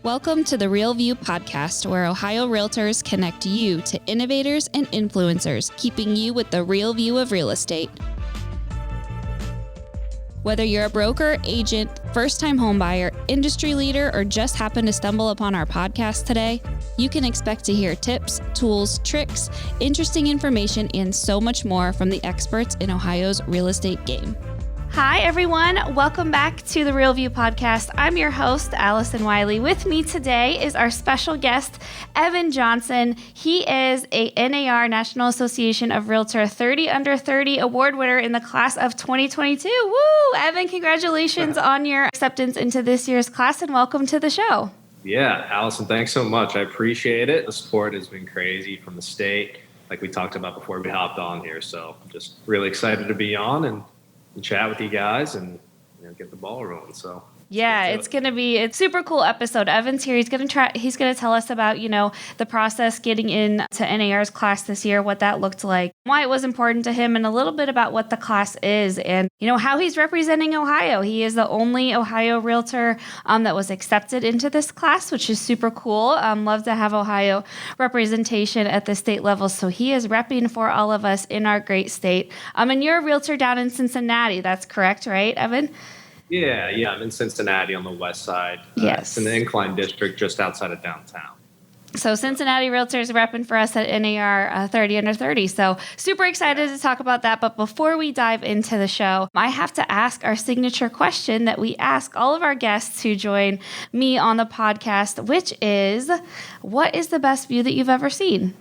Welcome to the Real View podcast, where Ohio Realtors connect you to innovators and influencers, keeping you with the real view of real estate. Whether you're a broker, agent, first-time homebuyer, industry leader, or just happen to stumble upon our podcast today, you can expect to hear tips, tools, tricks, interesting information, and so much more from the experts in Ohio's real estate game. Hi, everyone. Welcome back to the Real View podcast. I'm your host, Allison Wiley. With me today is our special guest, Evan Johnson. He is a NAR, National Association of Realtor 30 Under 30 award winner in the class of 2022. Woo! Evan, congratulations on your acceptance into this year's class, and welcome to the show. Yeah, Allison, thanks so much. I appreciate it. The support has been crazy from the state, like we talked about before we hopped on here. So I'm just really excited to be on and chat with you guys and get the ball rolling. So yeah, it's a super cool episode. Evan's here. He's going to tell us about, the process getting into NAR's class this year, what that looked like, why it was important to him, and a little bit about what the class is and, how he's representing Ohio. He is the only Ohio realtor that was accepted into this class, which is super cool. Love to have Ohio representation at the state level. So he is repping for all of us in our great state. And you're a realtor down in Cincinnati. That's correct, right, Evan? Yeah, I'm in Cincinnati on the west side. Yes. It's in the Incline District just outside of downtown. So Cincinnati Realtors repping for us at NAR 30 Under 30. So super excited to talk about that. But before we dive into the show, I have to ask our signature question that we ask all of our guests who join me on the podcast, which is, what is the best view that you've ever seen?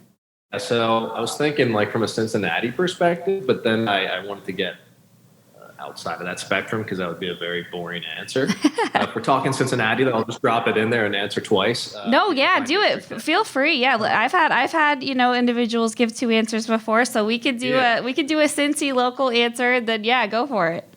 So I was thinking from a Cincinnati perspective, but then I wanted to get outside of that spectrum because that would be a very boring answer. If we're talking Cincinnati, then I'll just drop it in there and answer twice. Do it. Feel free. Yeah, I've had individuals give two answers before, so we could do a Cincy local answer. Then go for it.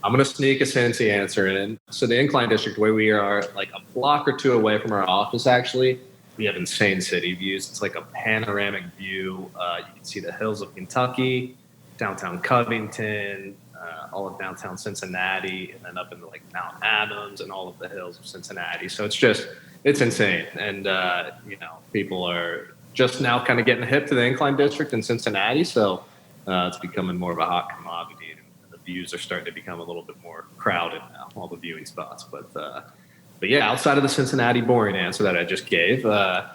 I'm gonna sneak a Cincy answer in. So the Incline District, where we are, a block or two away from our office, actually, we have insane city views. It's like a panoramic view. You can see the hills of Kentucky, downtown Covington, all of downtown Cincinnati, and then up into Mount Adams and all of the hills of Cincinnati. So it's insane. And, people are just now kind of getting hip to the Incline District in Cincinnati. So it's becoming more of a hot commodity, and the views are starting to become a little bit more crowded now, all the viewing spots. But yeah, outside of the Cincinnati boring answer that I just gave, there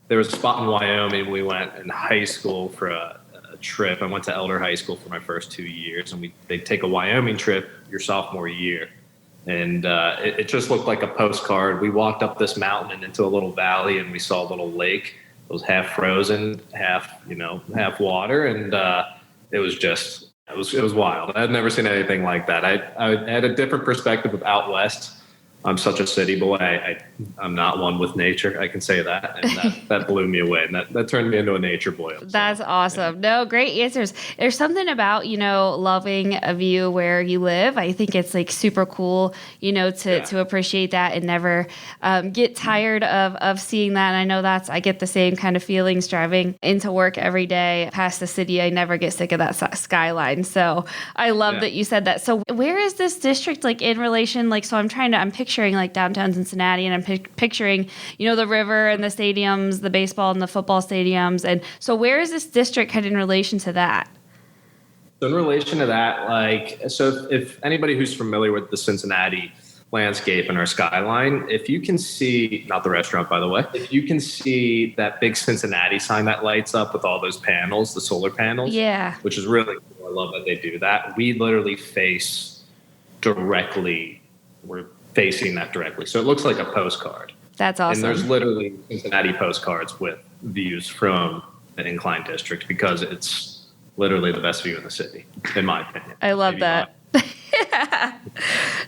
was a spot in Wyoming. We went in high school for a trip. I went to Elder High School for my first 2 years, and they take a Wyoming trip your sophomore year. And it just looked like a postcard. We walked up this mountain and into a little valley, and we saw a little lake. It was half frozen, half water. And it was wild. I had never seen anything like that. I had a different perspective of out west. I'm such a city boy. I'm not one with nature. I can say that. And that blew me away. And that turned me into a nature boy. That's awesome. Yeah. No, great answers. There's something about, loving a view where you live. I think it's super cool, to appreciate that and never get tired of seeing that. And I know I get the same kind of feelings driving into work every day past the city. I never get sick of that skyline. So I love that you said that. So where is this district in relation? So I'm picturing downtown Cincinnati, and I'm picturing, the river and the stadiums, the baseball and the football stadiums. And so where is this district kind of in relation to that? So in relation to that, so if anybody who's familiar with the Cincinnati landscape and our skyline, if you can see, not the restaurant, by the way, if you can see that big Cincinnati sign that lights up with all those panels, the solar panels, which is really cool. I love that they do that. We literally we're facing that directly. So it looks like a postcard. That's awesome. And there's literally Cincinnati postcards with views from an Incline District because it's literally the best view in the city, in my opinion. I love that.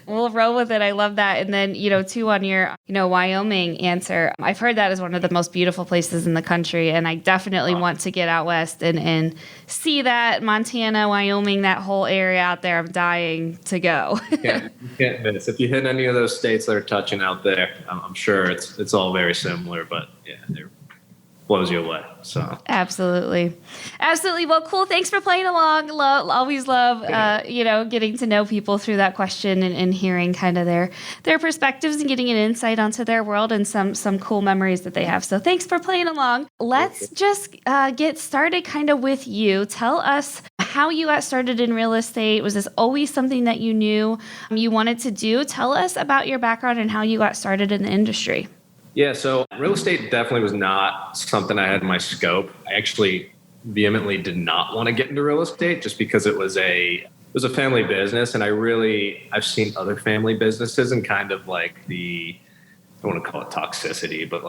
We'll roll with it. I love that. And then, too, on your, Wyoming answer, I've heard that is one of the most beautiful places in the country. And I definitely want to get out west and see that. Montana, Wyoming, that whole area out there. I'm dying to go. You can't miss. If you hit any of those states that are touching out there, I'm sure it's all very similar. But yeah, they're blows you away. So Absolutely. Well, cool. Thanks for playing along. Always love, getting to know people through that question and hearing kind of their perspectives and getting an insight onto their world and some cool memories that they have. So thanks for playing along. Let's just get started kind of with you. Tell us how you got started in real estate. Was this always something that you knew you wanted to do? Tell us about your background and how you got started in the industry. Yeah, so real estate definitely was not something I had in my scope. I actually vehemently did not want to get into real estate just because it was a family business, and I've seen other family businesses and kind of like I don't want to call it toxicity, but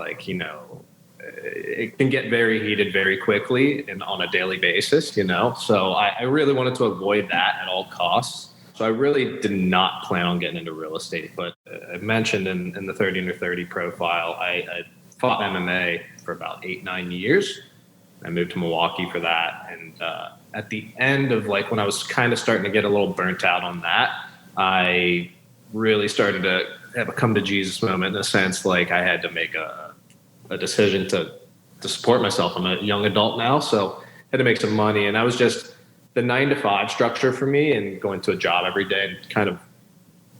it can get very heated very quickly and on a daily basis, So I really wanted to avoid that at all costs. So I really did not plan on getting into real estate, but I mentioned in the 30 under 30 profile, I fought MMA for about 8-9 years. I moved to Milwaukee for that. And at the end of when I was kind of starting to get a little burnt out on that, I really started to have a come to Jesus moment in a sense, I had to make a decision to support myself. I'm a young adult now, so I had to make some money. And I was just the 9-to-5 structure for me and going to a job every day and kind of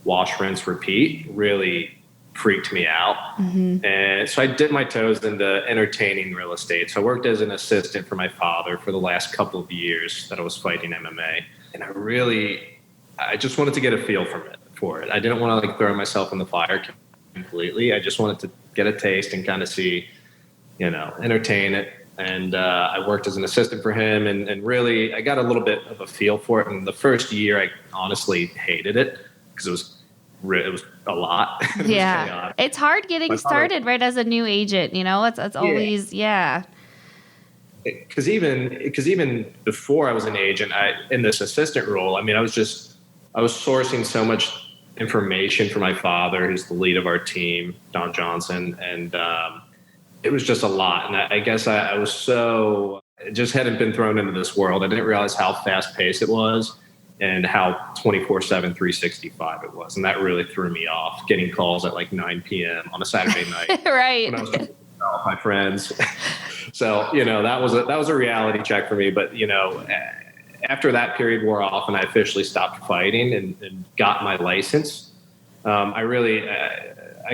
wash, rinse, repeat really freaked me out. Mm-hmm. And so I dipped my toes into entertaining real estate. So I worked as an assistant for my father for the last couple of years that I was fighting MMA. And I just wanted to get a feel for it. I didn't want to throw myself in the fire completely. I just wanted to get a taste and kind of see, entertain it. And I worked as an assistant for him and really I got a little bit of a feel for it. And the first year I honestly hated it because it was a lot. Yeah. It's hard getting started right as a new agent, it's always, Because even before I was an agent, in this assistant role, I was sourcing so much information for my father, who's the lead of our team, Don Johnson. And it was just a lot. And I guess I was just hadn't been thrown into this world. I didn't realize how fast paced it was and how 24/7, 365 it was. And that really threw me off, getting calls at 9 p.m. on a Saturday night. Right. When I was with my friends. So, that was a reality check for me. But, after that period wore off and I officially stopped fighting and got my license, I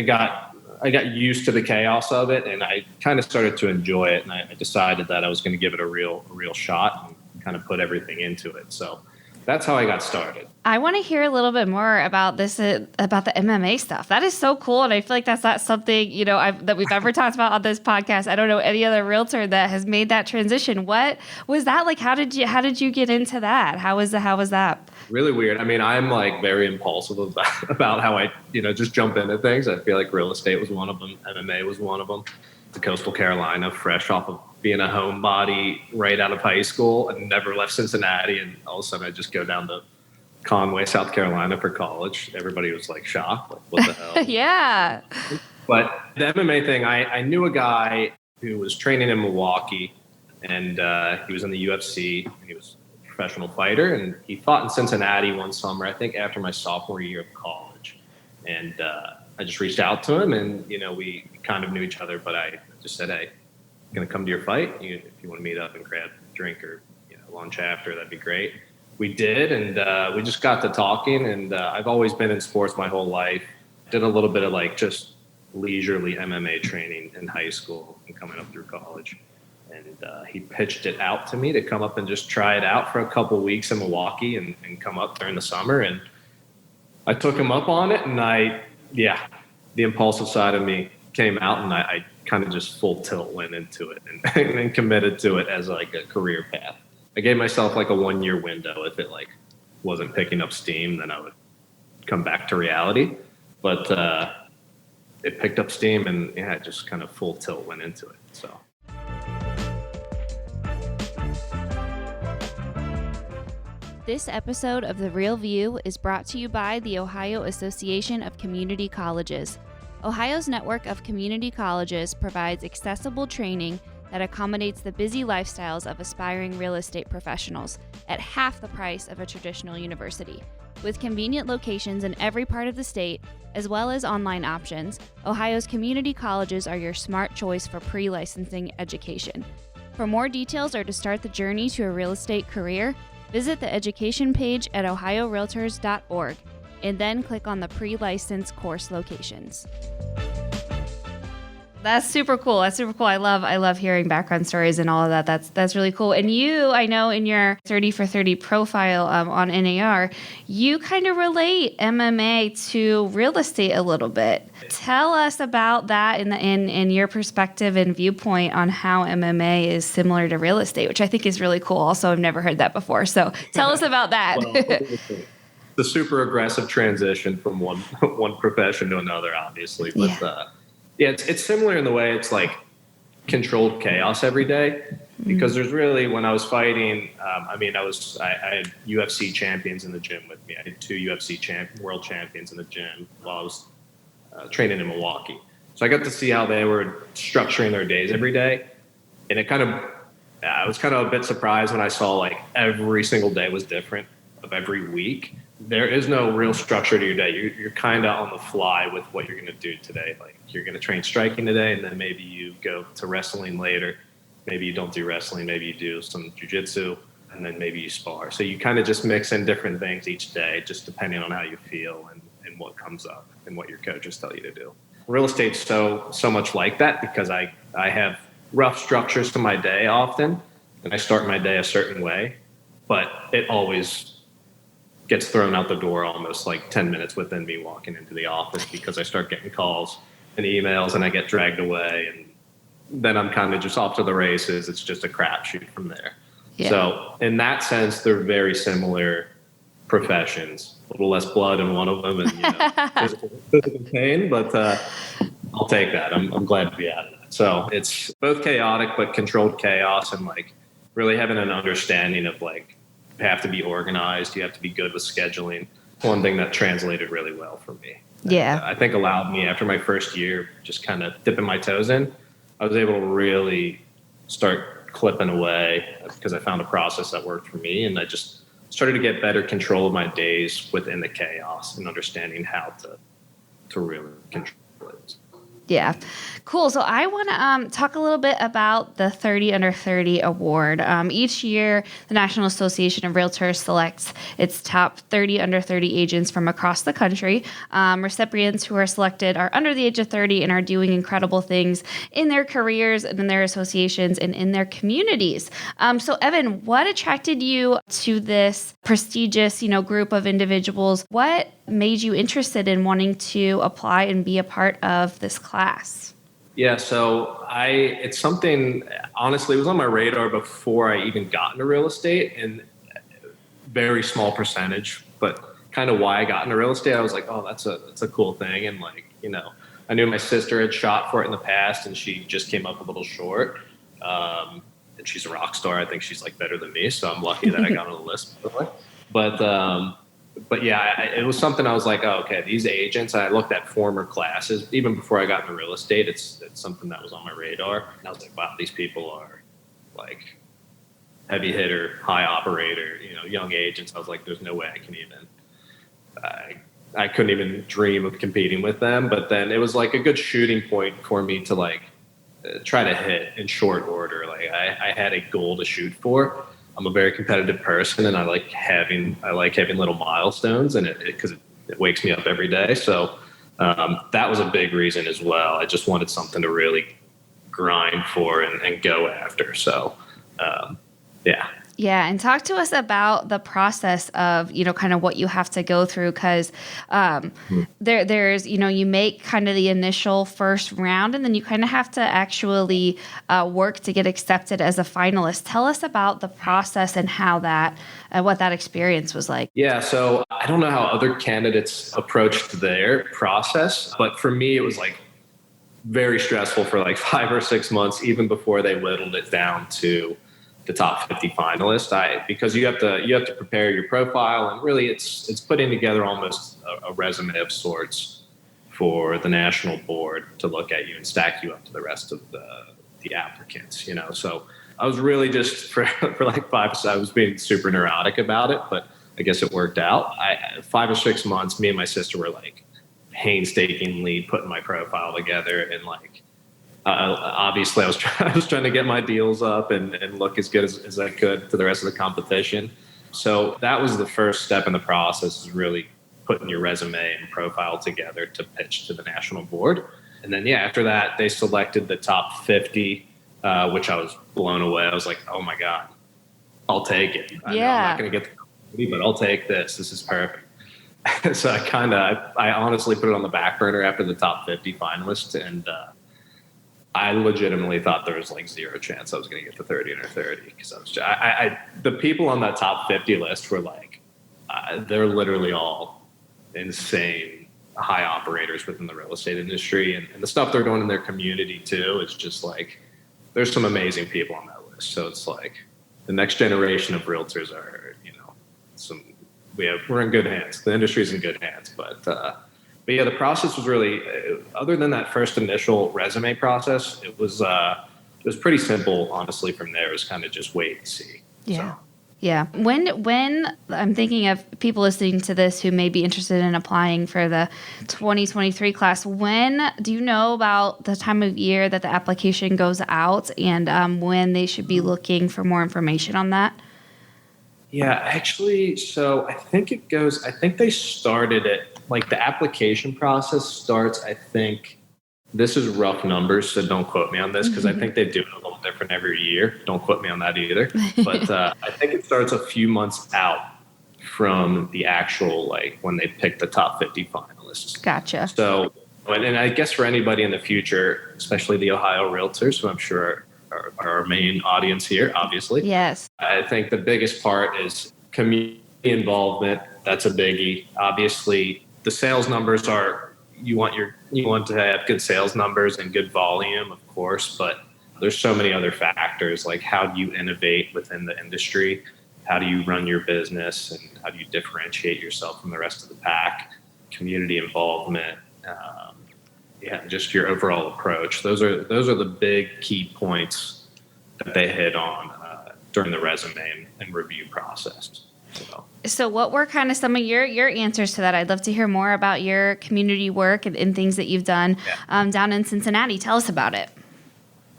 got used to the chaos of it, and I kind of started to enjoy it. And I decided that I was going to give it a real shot and kind of put everything into it. So that's how I got started. I want to hear a little bit more about this, about the MMA stuff. That is so cool. And I feel like that's not something, that we've ever talked about on this podcast. I don't know any other realtor that has made that transition. What was that like? How did you get into that? How was that? Really weird. I'm very impulsive about how I, just jump into things. I feel like real estate was one of them. MMA was one of them. To Coastal Carolina, fresh off of being a homebody right out of high school and never left Cincinnati. And all of a sudden I just go down to Conway, South Carolina for college. Everybody was shocked. What the hell? Yeah. But the MMA thing, I knew a guy who was training in Milwaukee and he was in the UFC and he was a professional fighter. And he fought in Cincinnati one summer, I think after my sophomore year of college. And I just reached out to him and, we kind of knew each other, but I just said, hey, I'm going to come to your fight. If you want to meet up and grab a drink or lunch after, that'd be great. We did, and we just got to talking, and I've always been in sports my whole life. Did a little bit of just leisurely MMA training in high school and coming up through college. And he pitched it out to me to come up and just try it out for a couple of weeks in Milwaukee and come up during the summer. And I took him up on it, and the impulsive side of me came out, and I kind of just full tilt went into it and committed to it as a career path. I gave myself a 1-year window. If it wasn't picking up steam, then I would come back to reality. But it picked up steam, and I just kind of full tilt went into it. So. This episode of The Real View is brought to you by the Ohio Association of Community Colleges. Ohio's network of community colleges provides accessible training that accommodates the busy lifestyles of aspiring real estate professionals at half the price of a traditional university. With convenient locations in every part of the state, as well as online options, Ohio's community colleges are your smart choice for pre-licensing education. For more details or to start the journey to a real estate career, visit the education page at ohiorealtors.org and then click on the pre-license course locations. That's super cool. I love hearing background stories and all of that. That's really cool. And you, I know in your 30 for 30 profile on NAR, you kind of relate MMA to real estate a little bit. Tell us about that in your perspective and viewpoint on how MMA is similar to real estate, which I think is really cool. Also, I've never heard that before. So tell us about that. Well, the super aggressive transition from one profession to another, obviously, but yeah, it's similar in the way it's like controlled chaos every day, because there's really, when I was fighting, I had UFC champions in the gym with me. I had two UFC world champions in the gym while I was training in Milwaukee. So I got to see how they were structuring their days every day, and I was kind of a bit surprised when I saw like every single day was different of every week. There is no real structure to your day. You're kind of on the fly with what you're going to do today. Like, you're going to train striking today, and then maybe you go to wrestling later. Maybe you don't do wrestling. Maybe you do some jiu-jitsu, and then maybe you spar. So you kind of just mix in different things each day, just depending on how you feel and what comes up and what your coaches tell you to do. Real estate's so much like that, because I have rough structures to my day often, and I start my day a certain way, but it always gets thrown out the door almost like 10 minutes within me walking into the office, because I start getting calls and emails and I get dragged away, and then I'm kind of just off to the races. It's just a crapshoot from there. Yeah. So in that sense, they're very similar professions. A little less blood in one of them, and physical pain, but I'll take that. I'm glad to be out of that. So it's both chaotic but controlled chaos, and like really having an understanding of like, you have to be organized. You have to be good with scheduling. One thing that translated really well for me. Yeah. And, I think allowed me, after my first year, just kind of dipping my toes in, I was able to really start clipping away, because I found a process that worked for me. And I just started to get better control of my days within the chaos and understanding how to really control it. Yeah. Cool. So I want to talk a little bit about the 30 Under 30 award. Each year, the National Association of Realtors selects its top 30 under 30 agents from across the country. Recipients who are selected are under the age of 30 and are doing incredible things in their careers and in their associations and in their communities. So Evan, what attracted you to this prestigious, group of individuals? What made you interested in wanting to apply and be a part of this class? Yeah, so it's something, honestly, it was on my radar before I even got into real estate, and very small percentage, but kind of why I got into real estate. I was like, oh, that's a cool thing. And like, I knew my sister had shot for it in the past, and she just came up a little short. And she's a rock star. I think she's like better than me, so I'm lucky that I got on the list, by the way. But yeah, it was something I was like, oh, okay, these agents, I looked at former classes, even before I got into real estate, it's something that was on my radar. And I was like, wow, these people are like heavy hitter, high operator, young agents. I was like, there's no way I couldn't even dream of competing with them. But then it was like a good shooting point for me to like try to hit in short order. Like I had a goal to shoot for. I'm a very competitive person, and I like having little milestones, and because it wakes me up every day. So that was a big reason as well. I just wanted something to really grind for and go after. So yeah. Yeah, and talk to us about the process of, kind of what you have to go through, because there's, you make kind of the initial first round, and then you kind of have to actually work to get accepted as a finalist. Tell us about the process and how what that experience was like. Yeah, so I don't know how other candidates approached their process, but for me, it was like very stressful for like 5 or 6 months, even before they whittled it down to the top 50 finalists. Because you have to prepare your profile, and really it's putting together almost a resume of sorts for the national board to look at you and stack you up to the rest of the applicants. So I was really just for like 5, I was being super neurotic about it, but I guess it worked out. 5 or 6 months, me and my sister were like painstakingly putting my profile together, and like obviously I was trying to get my deals up and look as good as I could to the rest of the competition. So that was the first step in the process, is really putting your resume and profile together to pitch to the national board. And then, after that, they selected the top 50, which I was blown away. I was like, oh my God, I'll take it. I know I'm not going to get the top 50, but I'll take this. This is perfect. So I honestly put it on the back burner after the top 50 finalists. And I legitimately thought there was like zero chance I was going to get to 30 under 30, because the people on that top 50 list were like, they're literally all insane high operators within the real estate industry, and the stuff they're doing in their community too. It's just like, there's some amazing people on that list. So it's like the next generation of realtors are, we're in good hands. The industry's in good hands, but yeah, the process was really, other than that first initial resume process, it was pretty simple, honestly. From there, it was kind of just wait and see. Yeah. So. Yeah. When I'm thinking of people listening to this who may be interested in applying for the 2023 class, when do you know about the time of year that the application goes out, and when they should be looking for more information on that? Yeah, actually, so I think they started it, like the application process starts, I think, this is rough numbers, so don't quote me on this, because I think they do it a little different every year. Don't quote me on that either. But I think it starts a few months out from the actual, like, when they pick the top 50 finalists. Gotcha. So, and I guess for anybody in the future, especially the Ohio Realtors, who I'm sure are our main audience here, obviously. Yes. I think the biggest part is community involvement. That's a biggie. Obviously, the sales numbers are, you want to have good sales numbers and good volume, of course, but there's so many other factors, like how do you innovate within the industry? How do you run your business, and how do you differentiate yourself from the rest of the pack? Community involvement, just your overall approach. Those are the big key points that they hit on during the resume and review process. So what were kind of some of your answers to that? I'd love to hear more about your community work and things that you've done down in Cincinnati. Tell us about it.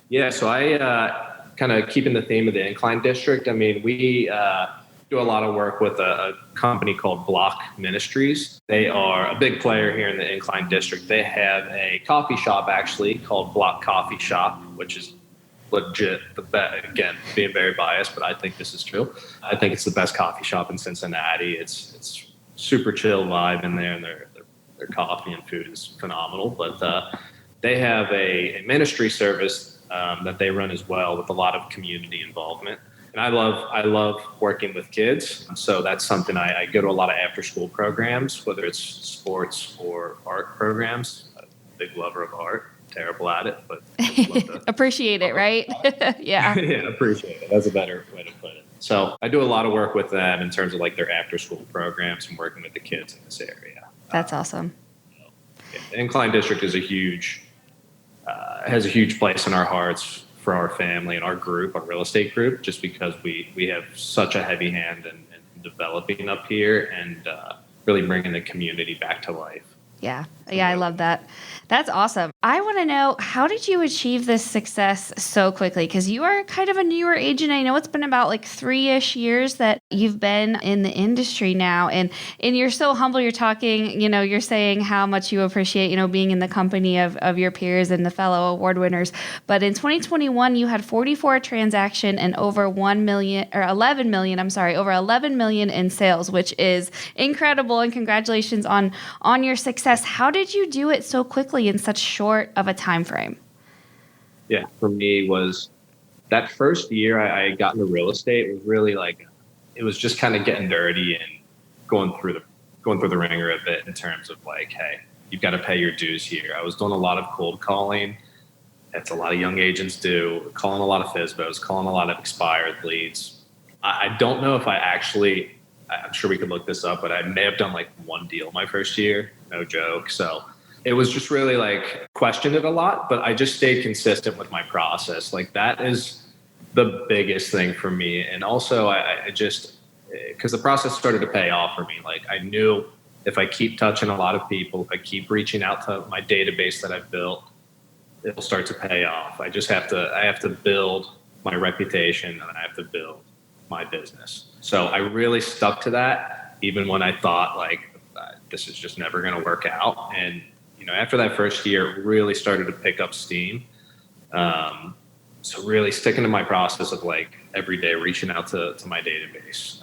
Yeah, so I kind of keeping the theme of the Incline District. I mean, we do a lot of work with a company called Block Ministries. They are a big player here in the Incline District. They have a coffee shop actually called Block Coffee Shop, which is legit the best. Again, being very biased, but I think this is true. I think it's the best coffee shop in Cincinnati. It's super chill vibe in there, and their coffee and food is phenomenal. But they have a ministry service that they run as well, with a lot of community involvement. And I love working with kids. So that's something I go to a lot of after school programs, whether it's sports or art programs. I'm a big lover of art. Terrible at it, but appreciate it, right? Yeah. Yeah, appreciate it. That's a better way to put it. So I do a lot of work with them in terms of like their after school programs and working with the kids in this area. That's awesome. The Incline District is has a huge place in our hearts for our family and our group, our real estate group, just because we have such a heavy hand in developing up here and really bringing the community back to life. Yeah, I love that. That's awesome. I want to know, how did you achieve this success so quickly? Because you are kind of a newer agent. I know it's been about like 3-ish years that you've been in the industry now. And you're so humble. You're talking, you're saying how much you appreciate, being in the company of your peers and the fellow award winners. But in 2021, you had 44 transaction and over 11 million in sales, which is incredible. And congratulations on your success. How did you do it so quickly in such short of a time frame? Yeah, for me was that first year I got into real estate. It was really like, it was just kind of getting dirty and going through the ringer a bit in terms of like, hey, you've got to pay your dues here. I was doing a lot of cold calling. That's a lot of young agents do, calling a lot of FSBOs, calling a lot of expired leads. I don't know if I'm sure we could look this up, but I may have done like one deal my first year, no joke. So it was just really like questioned it a lot, but I just stayed consistent with my process. Like that is the biggest thing for me. And also because the process started to pay off for me. Like I knew if I keep touching a lot of people, if I keep reaching out to my database that I've built, it'll start to pay off. I have to build my reputation and I have to build my business. So I really stuck to that, even when I thought like, this is just never going to work out. And, after that first year, it really started to pick up steam. So really sticking to my process of like every day reaching out to my database,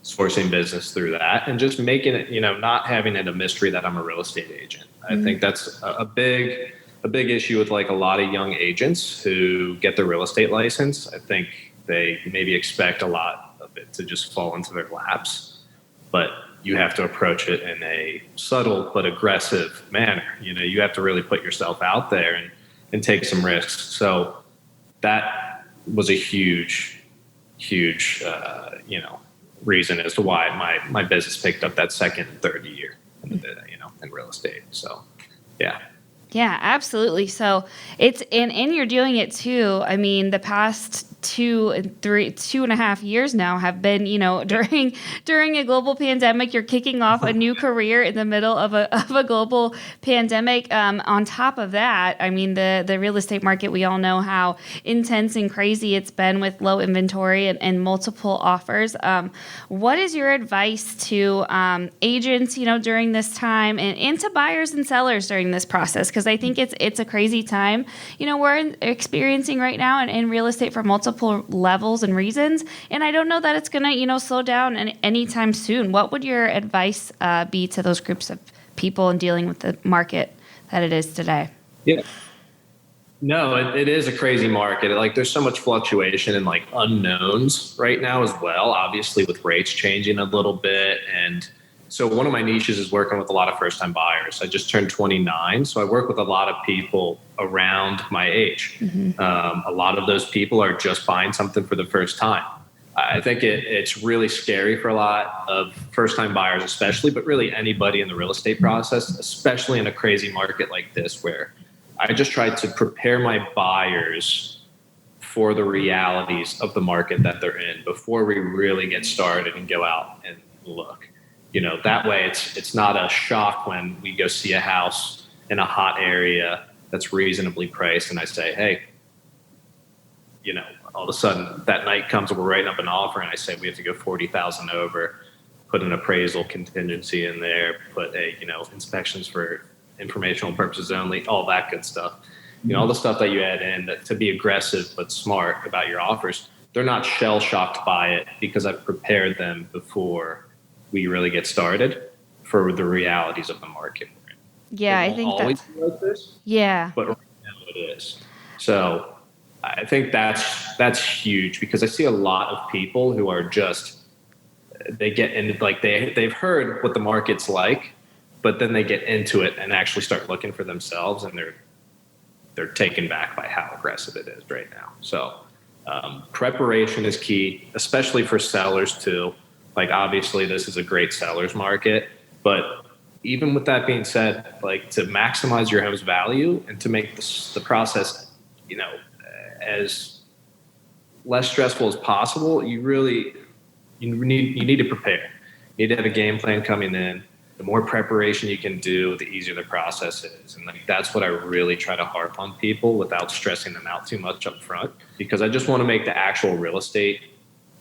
sourcing business through that, and just making it, not having it a mystery that I'm a real estate agent. I think that's a big issue with like a lot of young agents who get their real estate license. I think they maybe expect a lot of it to just fall into their laps, but you have to approach it in a subtle but aggressive manner. You have to really put yourself out there and take some risks. So that was a huge, reason as to why my business picked up that second and third year, in real estate. So, yeah. Yeah, absolutely. So it's and you're doing it too. I mean, the past 2.5 years now have been, during a global pandemic. You're kicking off a new career in the middle of a global pandemic. On top of that, I mean, the real estate market, we all know how intense and crazy it's been with low inventory and multiple offers. What is your advice to agents, during this time and to buyers and sellers during this process? Because I think it's a crazy time, we're experiencing right now in real estate for multiple levels and reasons. And I don't know that it's going to, slow down anytime soon. What would your advice be to those groups of people in dealing with the market that it is today? Yeah. No, it is a crazy market. Like there's so much fluctuation and like unknowns right now as well, obviously with rates changing a little bit. And so one of my niches is working with a lot of first-time buyers. I just turned 29, so I work with a lot of people around my age. Mm-hmm. A lot of those people are just buying something for the first time. I think it's really scary for a lot of first-time buyers especially, but really anybody in the real estate process, especially in a crazy market like this where I just try to prepare my buyers for the realities of the market that they're in before we really get started and go out and look. That way it's not a shock when we go see a house in a hot area that's reasonably priced and I say, hey, all of a sudden that night comes and we're writing up an offer and I say we have to go 40,000 over, put an appraisal contingency in there, put inspections for informational purposes only, all that good stuff. All the stuff that you add in to be aggressive but smart about your offers. They're not shell shocked by it because I've prepared them before we really get started for the realities of the market. Yeah, I think always be like this. Yeah, but right now it is. So I think that's huge because I see a lot of people who are just they get into like they've heard what the market's like, but then they get into it and actually start looking for themselves, and they're taken back by how aggressive it is right now. So preparation is key, especially for sellers too. Like obviously this is a great seller's market, but even with that being said, like to maximize your home's value and to make the process, as less stressful as possible, you need to prepare. You need to have a game plan coming in. The more preparation you can do, the easier the process is. And like that's what I really try to harp on people without stressing them out too much up front, because I just want to make the actual real estate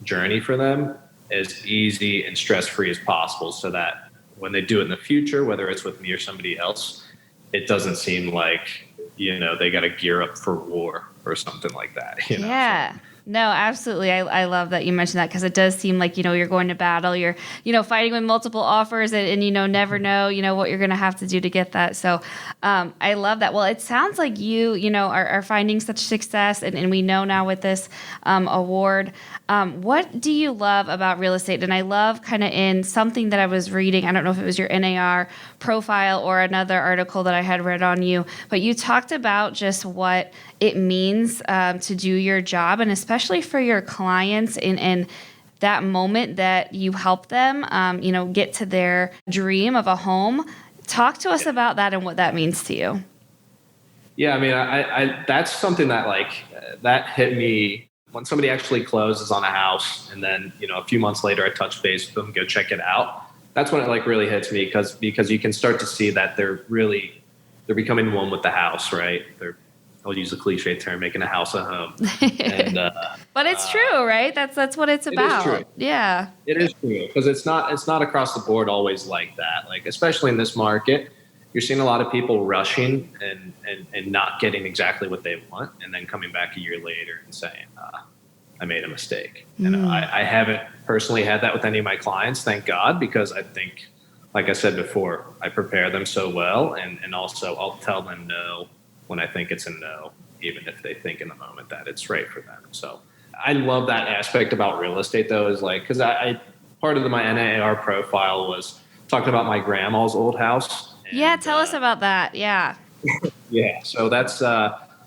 journey for them as easy and stress-free as possible so that when they do it in the future, whether it's with me or somebody else, it doesn't seem like, they got to gear up for war or something like that. Yeah. So, no, absolutely. I love that you mentioned that because it does seem like, you're going to battle, you're, fighting with multiple offers and never know, what you're going to have to do to get that. So I love that. Well, it sounds like you are finding such success and we know now with this award. What do you love about real estate? And I love kind of in something that I was reading, I don't know if it was your NAR profile or another article that I had read on you, but you talked about just what it means to do your job, and especially for your clients in that moment that you help them, get to their dream of a home. Talk to us about that and what that means to you. Yeah, I mean, I that's something that that hit me when somebody actually closes on a house and then, a few months later I touch base with them, go check it out. That's when it like really hits me because you can start to see that they're becoming one with the house, right? I'll use the cliche term, making a house a home. And, but it's true, right? That's what it's about. It is true. Yeah. It is true because it's not across the board always like that. Like, especially in this market, you're seeing a lot of people rushing and not getting exactly what they want, and then coming back a year later and saying, I made a mistake. And I haven't personally had that with any of my clients, thank God, because I think, like I said before, I prepare them so well, and also I'll tell them no when I think it's a no, even if they think in the moment that it's right for them. So I love that aspect about real estate, though, is like, because I part of my NAR profile was talking about my grandma's old house. And, tell us about that. Yeah. Yeah. So that's,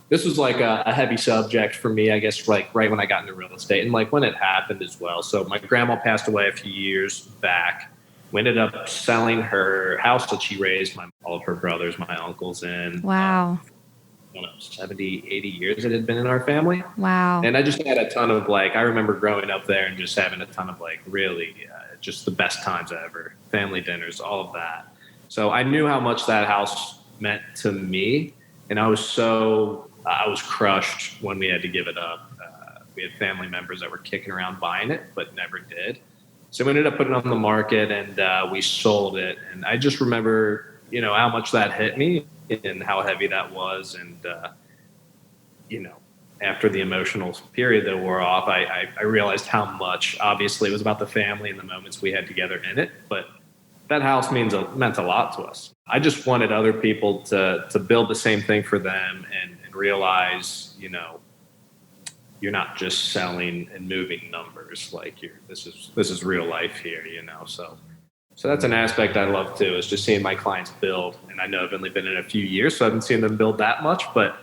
this was like a heavy subject for me, I guess, like right when I got into real estate and like when it happened as well. So my grandma passed away a few years back. We ended up selling her house that she raised all of her brothers, my uncles in. Wow. 70, 80 years it had been in our family. Wow. And I just had a ton of I remember growing up there and just having a ton of really just the best times ever, family dinners, all of that. So I knew how much that house meant to me. And I was crushed when we had to give it up. We had family members that were kicking around buying it, but never did. So we ended up putting it on the market and we sold it. And I just remember, how much that hit me and how heavy that was. And, after the emotional period that wore off, I realized how much, obviously, it was about the family and the moments we had together in it. But that house meant a lot to us. I just wanted other people to build the same thing for them and realize, you're not just selling and moving numbers. Like this is real life here, So that's an aspect I love too, is just seeing my clients build. And I know I've only been in a few years, so I haven't seen them build that much. But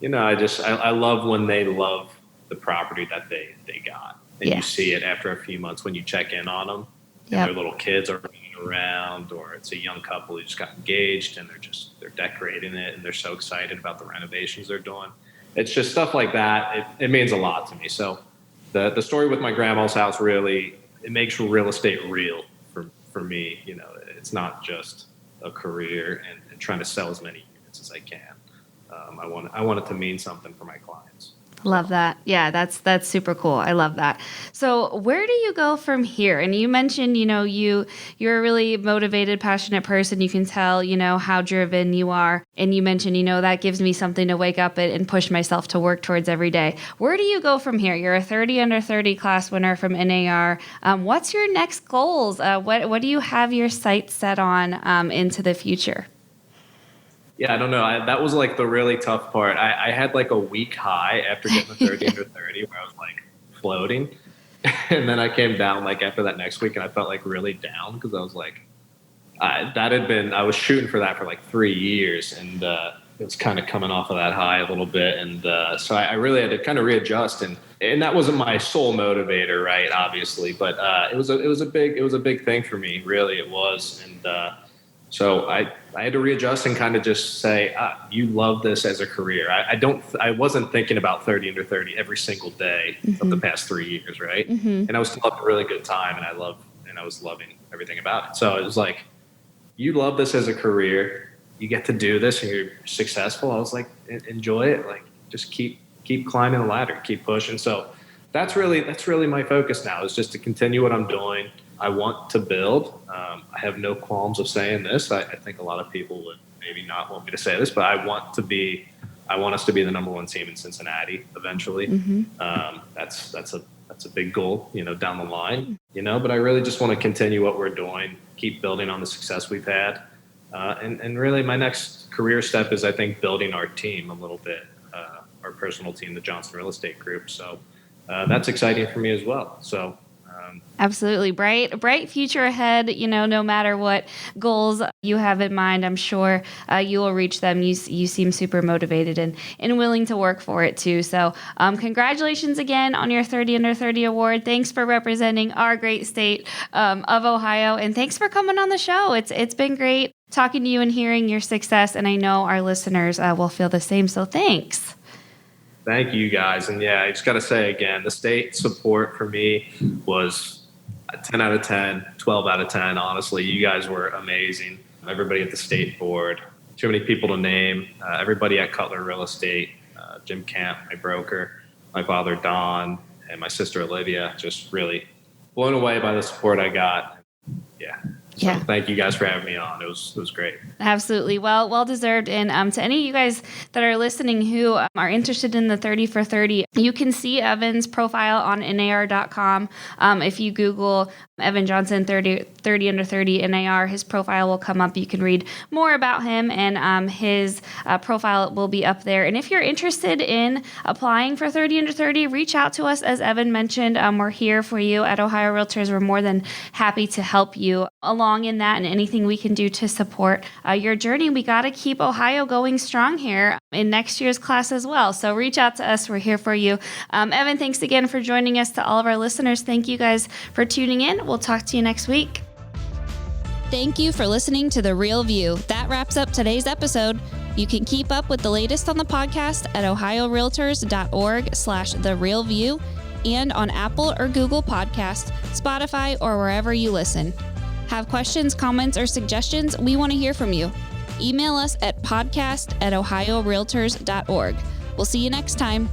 I love when they love the property that they got, and you see it after a few months when you check in on them. And their little kids are running around, or it's a young couple who just got engaged and they're decorating it and they're so excited about the renovations they're doing. It's just stuff like that. It means a lot to me. So the story with my grandma's house really, it makes real estate real for me. It's not just a career and trying to sell as many units as I can. I want it to mean something for my clients. Love that. Yeah, that's super cool. I love that. So where do you go from here? And you mentioned, you're a really motivated, passionate person. You can tell, how driven you are. And you mentioned, that gives me something to wake up and push myself to work towards every day. Where do you go from here? You're a 30 under 30 class winner from NAR. What's your next goals? What do you have your sights set on into the future? Yeah, I don't know. That was the really tough part. I had a week high after getting the 30 under 30 where I was floating. And then I came down after that next week and I felt really down because I was I was shooting for that for 3 years and it was kind of coming off of that high a little bit. And so I really had to kind of readjust and that wasn't my sole motivator, right? Obviously, but it was a big thing for me. Really, it was. And so I had to readjust and kind of just say, you love this as a career. I wasn't thinking about 30 under 30 every single day of the past 3 years, right? Mm-hmm. And I was still having a really good time, and I was loving everything about it. So it was you love this as a career. You get to do this, and you're successful. I was enjoy it. Just keep climbing the ladder, keep pushing. So that's really my focus now, is just to continue what I'm doing. I want to build. I have no qualms of saying this. I think a lot of people would maybe not want me to say this, but I want us to be the number one team in Cincinnati eventually. Mm-hmm. That's a big goal, down the line, but I really just want to continue what we're doing, keep building on the success we've had. And really my next career step is, I think, building our team a little bit, our personal team, the Johnson Real Estate Group. So that's exciting for me as well. So absolutely. Bright future ahead. No matter what goals you have in mind, I'm sure you will reach them. You seem super motivated and willing to work for it too. So congratulations again on your 30 under 30 award. Thanks for representing our great state of Ohio. And thanks for coming on the show. It's been great talking to you and hearing your success. And I know our listeners will feel the same. So thanks. Thank you guys. And yeah, I just got to say again, the state support for me was a 10 out of 10, 12 out of 10. Honestly, you guys were amazing. Everybody at the state board, too many people to name. Everybody at Cutler Real Estate, Jim Camp, my broker, my father, Don, and my sister, Olivia, just really blown away by the support I got. Yeah. So thank you guys for having me on. It was great. Absolutely. Well deserved. And to any of you guys that are listening who are interested in the 30 for 30, you can see Evan's profile on NAR.com. If you Google Evan Johnson 30 under 30 NAR, his profile will come up. You can read more about him, and his profile will be up there. And if you're interested in applying for 30 under 30, reach out to us. As Evan mentioned, we're here for you at Ohio Realtors. We're more than happy to help you along in that, and anything we can do to support your journey. We got to keep Ohio going strong here in next year's class as well. So reach out to us. We're here for you. Evan, thanks again for joining us. To all of our listeners, thank you guys for tuning in. We'll talk to you next week. Thank you for listening to The Real View. That wraps up today's episode. You can keep up with the latest on the podcast at ohiorealtors.org/therealview and on Apple or Google Podcasts, Spotify, or wherever you listen. Have questions, comments, or suggestions? We want to hear from you. Email us at podcast@ohiorealtors.org. We'll see you next time.